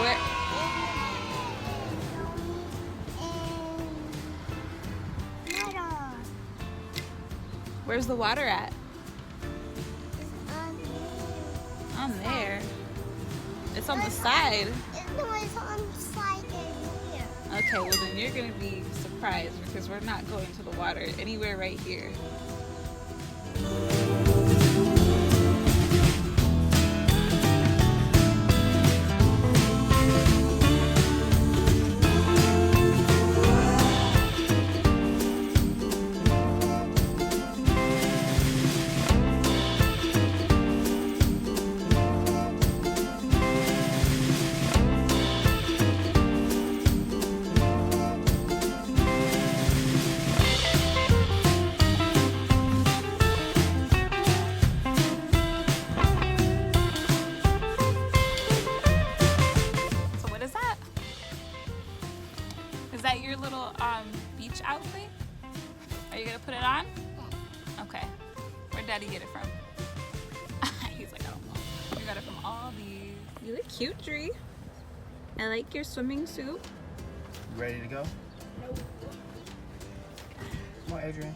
Where? Where's the water at? On there. It's on the side. No, it's on the side right here. Okay, well then you're gonna be surprised because we're not going to the water anywhere right here. So what is that? Is that your little beach outfit? Are you gonna put it on? Okay. Where'd Daddy get it from? He's like, I don't know. We got it from Aldi. You look cute, Dree. I like your swimming suit. You ready to go? Nope. Come on, Adrian.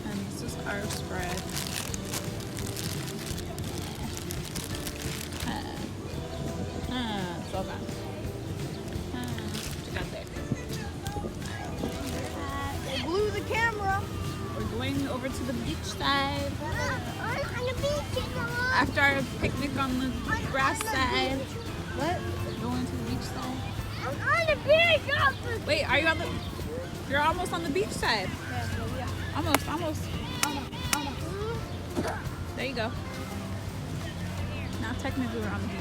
And this is our spread. It's all gone. What you got there? They blew the camera. We're going over to the beach side. On the beach, After our picnic on the grass on the side. beach. What? We're going to the beach side. I'm on the beach. Wait, are you on the... You're almost on the beach side. Yeah. Almost. There you go. Now technically we're on the beach.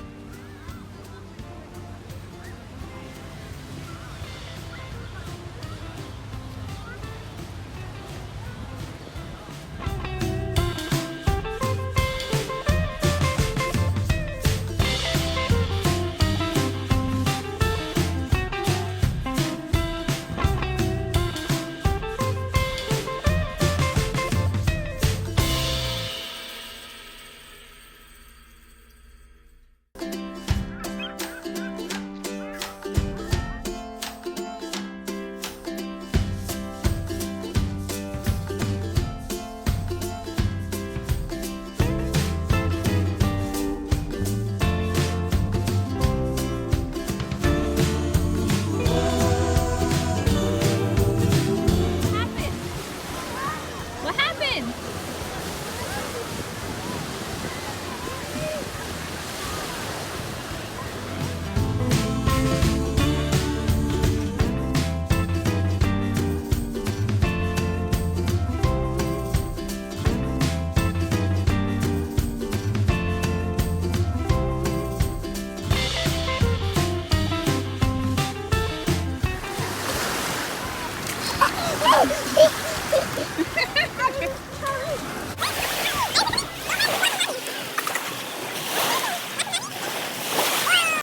What happened?